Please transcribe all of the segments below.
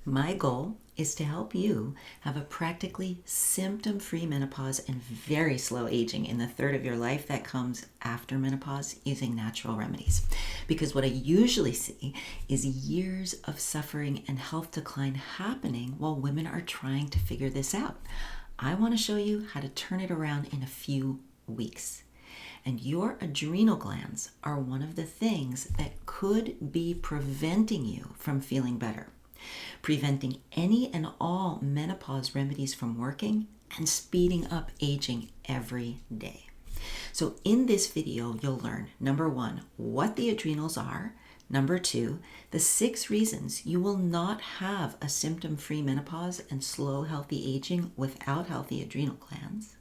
My goal is to help you have a practically symptom-free menopause and very slow aging in the third of your life that comes after menopause using natural remedies. Because what I usually see is years of suffering and health decline happening while women are trying to figure this out. I want to show you how to turn it around in a few weeks. And your adrenal glands are one of the things that could be preventing you from feeling better, preventing any and all menopause remedies from working, and speeding up aging every day. So in this video, you'll learn, number 1, what the adrenals are, number 2, the 6 reasons you will not have a symptom-free menopause and slow, healthy aging without healthy adrenal glands,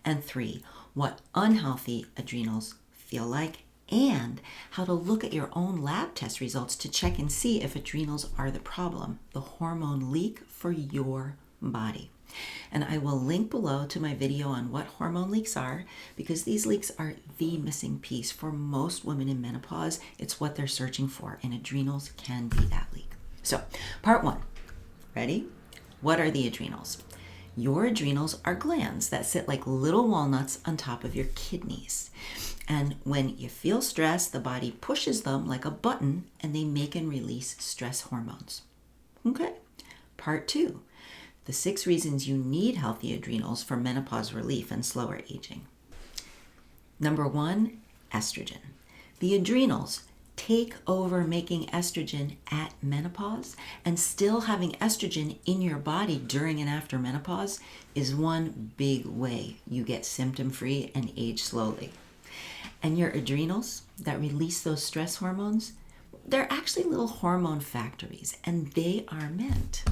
and 3, what unhealthy adrenals feel like, and how to look at your own lab test results to check and see if adrenals are the problem, the hormone leak for your body. And I will link below to my video on what hormone leaks are, because these leaks are the missing piece for most women in menopause. It's what they're searching for, and adrenals can be that leak. So, part 1. Ready? What are the adrenals? Your adrenals are glands that sit like little walnuts on top of your kidneys. And when you feel stress, the body pushes them like a button and they make and release stress hormones. Okay. Part 2. The 6 reasons you need healthy adrenals for menopause relief and slower aging. Number 1, estrogen. The adrenals take over making estrogen at menopause, and still having estrogen in your body during and after menopause is one big way you get symptom-free and age slowly. And your adrenals that release those stress hormones, they're actually little hormone factories, and they are meant.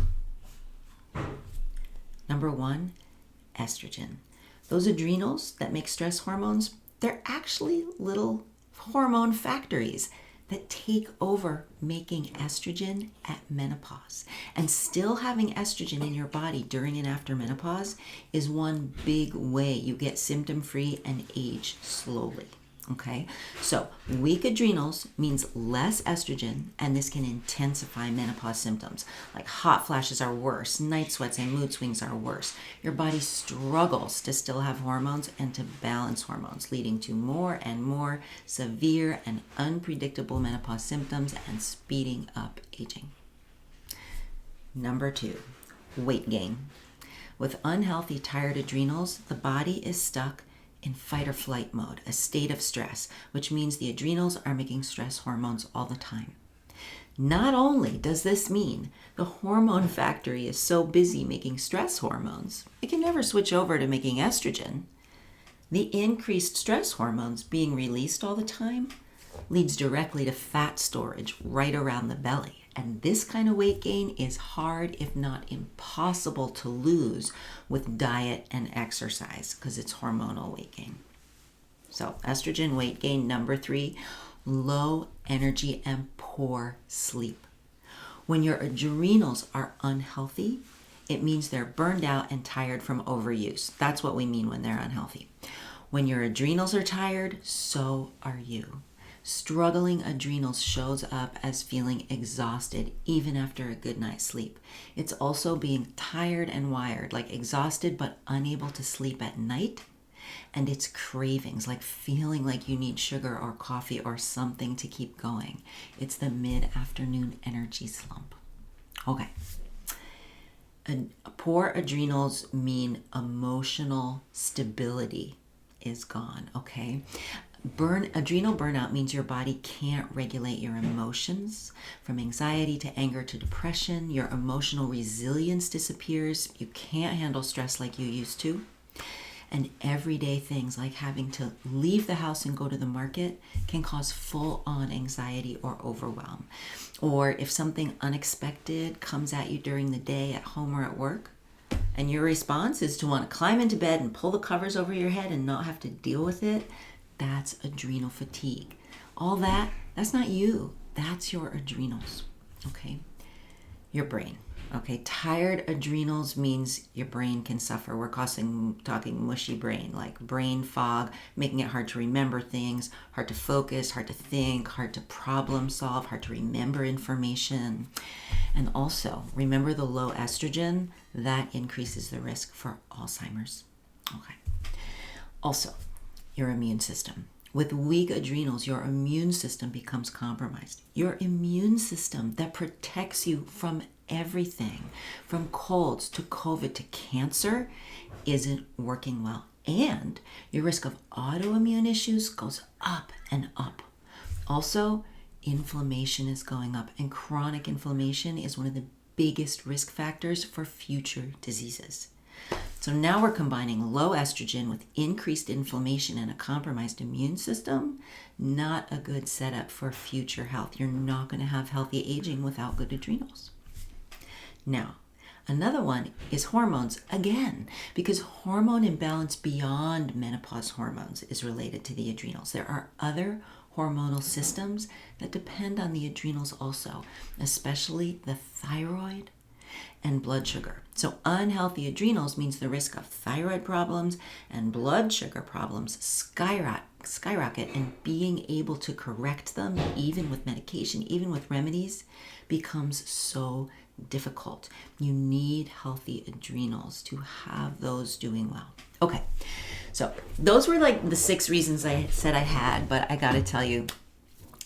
Number 1, estrogen. Those adrenals that make stress hormones, they're actually little hormone factories that take over making estrogen at menopause. And still having estrogen in your body during and after menopause is one big way you get symptom-free and age slowly. Okay, so weak adrenals means less estrogen, and this can intensify menopause symptoms. Like hot flashes are worse, night sweats and mood swings are worse. Your body struggles to still have hormones and to balance hormones, leading to more and more severe and unpredictable menopause symptoms and speeding up aging. Number 2, weight gain. With unhealthy, tired adrenals, the body is stuck in fight or flight mode, a state of stress, which means the adrenals are making stress hormones all the time. Not only does this mean the hormone factory is so busy making stress hormones, it can never switch over to making estrogen. The increased stress hormones being released all the time leads directly to fat storage right around the belly. And this kind of weight gain is hard, if not impossible, to lose with diet and exercise because it's hormonal weight gain. So estrogen weight gain. Number 3, low energy and poor sleep. When your adrenals are unhealthy, it means they're burned out and tired from overuse. That's what we mean when they're unhealthy. When your adrenals are tired, so are you. Struggling adrenals shows up as feeling exhausted even after a good night's sleep. It's also being tired and wired, like exhausted but unable to sleep at night. And it's cravings, like feeling like you need sugar or coffee or something to keep going. It's the mid-afternoon energy slump. Okay. Poor adrenals mean emotional stability is gone, okay? Adrenal burnout means your body can't regulate your emotions. From anxiety to anger to depression, your emotional resilience disappears. You can't handle stress like you used to. And everyday things like having to leave the house and go to the market can cause full-on anxiety or overwhelm. Or if something unexpected comes at you during the day at home or at work, and your response is to want to climb into bed and pull the covers over your head and not have to deal with it, that's adrenal fatigue. All that's not you. That's your adrenals, okay? Your brain. Okay, tired adrenals means your brain can suffer. We're talking mushy brain, like brain fog, making it hard to remember things, hard to focus, hard to think, hard to problem solve, hard to remember information. And also, remember the low estrogen, that increases the risk for Alzheimer's. Okay. Also, your immune system. With weak adrenals, your immune system becomes compromised. Your immune system that protects you from everything, from colds to COVID to cancer, isn't working well. And your risk of autoimmune issues goes up and up. Also, inflammation is going up, and chronic inflammation is one of the biggest risk factors for future diseases. So now we're combining low estrogen with increased inflammation and a compromised immune system. Not a good setup for future health. You're not going to have healthy aging without good adrenals. Now, another one is hormones again, because hormone imbalance beyond menopause hormones is related to the adrenals. There are other hormonal systems that depend on the adrenals also, especially the thyroid and blood sugar. So unhealthy adrenals means the risk of thyroid problems and blood sugar problems skyrocket, and being able to correct them, even with medication, even with remedies, becomes so difficult. You need healthy adrenals to have those doing well. Okay, so those were like the 6 reasons I said I had, but I gotta tell you,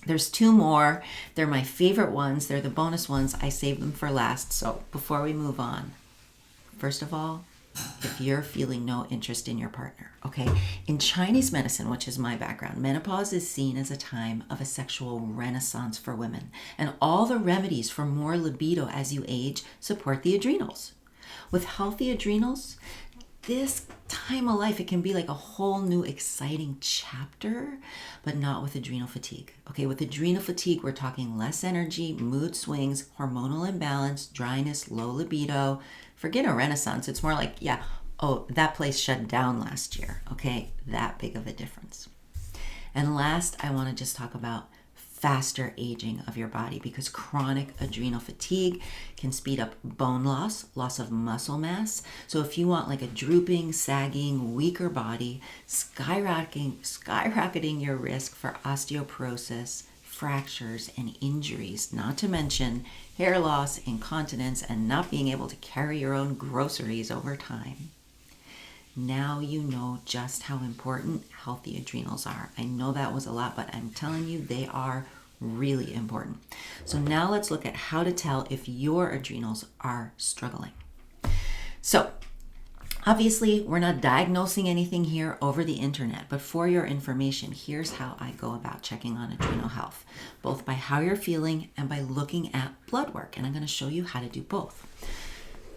there's 2 more. They're my favorite ones. They're the bonus ones. I saved them for last. So before we move on, first of all, if you're feeling no interest in your partner, okay? In Chinese medicine, which is my background, menopause is seen as a time of a sexual renaissance for women. And all the remedies for more libido as you age support the adrenals. With healthy adrenals, this time of life, it can be like a whole new exciting chapter, but not with adrenal fatigue. Okay, with adrenal fatigue, we're talking less energy, mood swings, hormonal imbalance, dryness, low libido. Forget a renaissance. It's more like, yeah, oh, that place shut down last year. Okay, that big of a difference. And last, I want to just talk about faster aging of your body, because chronic adrenal fatigue can speed up bone loss, loss of muscle mass. So if you want like a drooping, sagging, weaker body, skyrocketing your risk for osteoporosis, fractures, and injuries, not to mention hair loss, incontinence, and not being able to carry your own groceries over time. Now you know just how important healthy adrenals are. I know that was a lot, but I'm telling you, they are really important. So now let's look at how to tell if your adrenals are struggling. So obviously, we're not diagnosing anything here over the internet, but for your information, here's how I go about checking on adrenal health, both by how you're feeling and by looking at blood work. And I'm going to show you how to do both.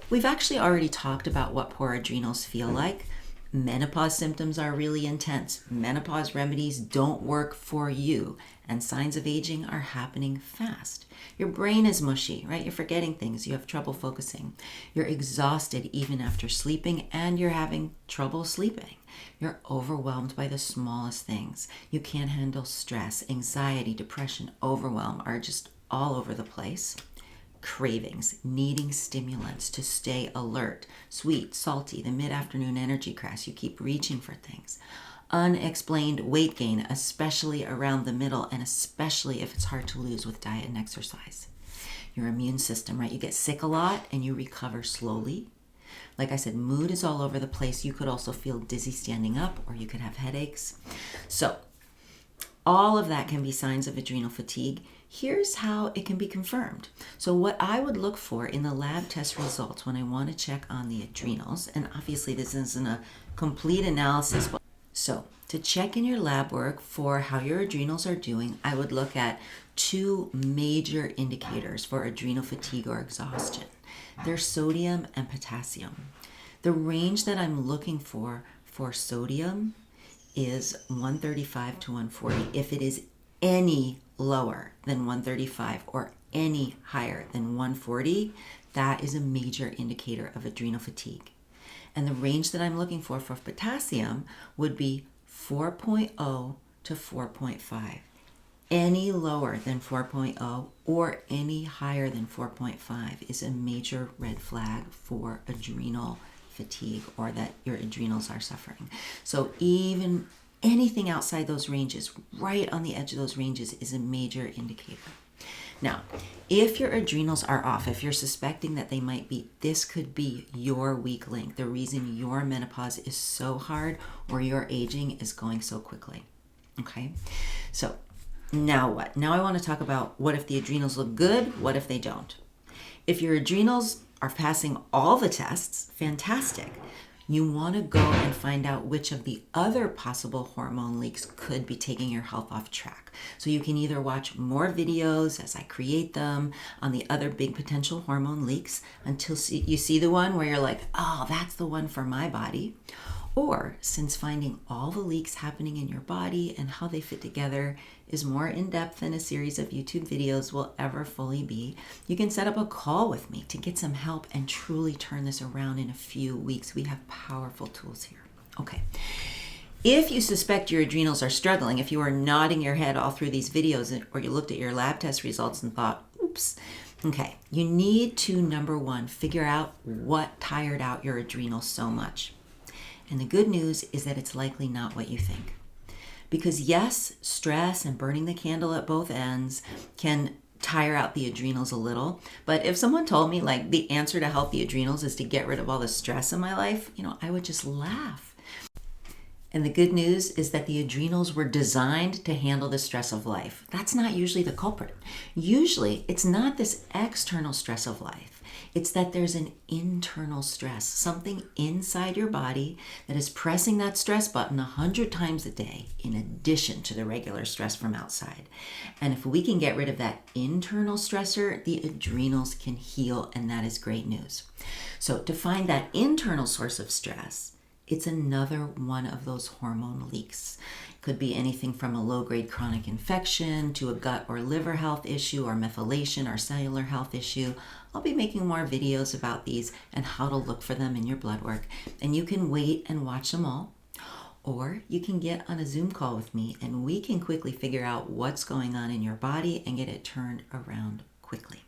We've actually already talked about what poor adrenals feel like. Menopause symptoms are really intense. Menopause remedies don't work for you, and signs of aging are happening fast. Your brain is mushy, right? You're forgetting things. You have trouble focusing. You're exhausted even after sleeping, and you're having trouble sleeping. You're overwhelmed by the smallest things. You can't handle stress. Anxiety, depression, overwhelm are just all over the place. Cravings, needing stimulants to stay alert, sweet, salty, the mid-afternoon energy crash, you keep reaching for things. Unexplained weight gain, especially around the middle, and especially if it's hard to lose with diet and exercise. Your immune system, right? You get sick a lot and you recover slowly. Like I said, mood is all over the place. You could also feel dizzy standing up, or you could have headaches. So all of that can be signs of adrenal fatigue. Here's how it can be confirmed. So what I would look for in the lab test results when I want to check on the adrenals, and obviously this isn't a complete analysis, but so to check in your lab work for how your adrenals are doing, I would look at 2 major indicators for adrenal fatigue or exhaustion. They're sodium and potassium. The range that I'm looking for sodium is 135 to 140. If it is any lower than 135 or any higher than 140, that is a major indicator of adrenal fatigue. And the range that I'm looking for potassium would be 4.0 to 4.5. Any lower than 4.0 or any higher than 4.5 is a major red flag for adrenal fatigue, or that your adrenals are suffering. So even anything outside those ranges, right on the edge of those ranges, is a major indicator. Now, if your adrenals are off, if you're suspecting that they might be, this could be your weak link, the reason your menopause is so hard or your aging is going so quickly. Okay, so now what? Now I want to talk about, what if the adrenals look good? What if they don't? If your adrenals are passing all the tests, fantastic. You want to go and find out which of the other possible hormone leaks could be taking your health off track. So you can either watch more videos as I create them on the other big potential hormone leaks until you see the one where you're like, oh, that's the one for my body. Or, since finding all the leaks happening in your body and how they fit together is more in-depth than a series of YouTube videos will ever fully be, you can set up a call with me to get some help and truly turn this around in a few weeks. We have powerful tools here. Okay. If you suspect your adrenals are struggling, if you are nodding your head all through these videos, or you looked at your lab test results and thought, oops, okay, you need to, number one, figure out what tired out your adrenals so much. And the good news is that it's likely not what you think. Because yes, stress and burning the candle at both ends can tire out the adrenals a little. But if someone told me like the answer to healthy adrenals is to get rid of all the stress in my life, I would just laugh. And the good news is that the adrenals were designed to handle the stress of life. That's not usually the culprit. Usually it's not this external stress of life. It's that there's an internal stress, something inside your body that is pressing that stress button 100 times a day in addition to the regular stress from outside. And if we can get rid of that internal stressor, the adrenals can heal, and that is great news. So to find that internal source of stress, it's another one of those hormone leaks. Could be anything from a low-grade chronic infection to a gut or liver health issue, or methylation or cellular health issue. I'll be making more videos about these and how to look for them in your blood work. And you can wait and watch them all, or you can get on a Zoom call with me and we can quickly figure out what's going on in your body and get it turned around quickly.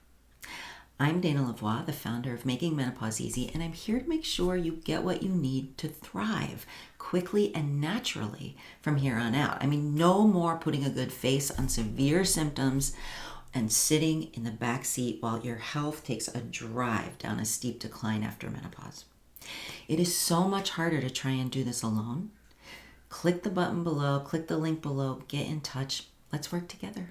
I'm Dana Lavoie, the founder of Making Menopause Easy, and I'm here to make sure you get what you need to thrive quickly and naturally from here on out. No more putting a good face on severe symptoms and sitting in the back seat while your health takes a drive down a steep decline after menopause. It is so much harder to try and do this alone. Click the button below, click the link below, get in touch. Let's work together.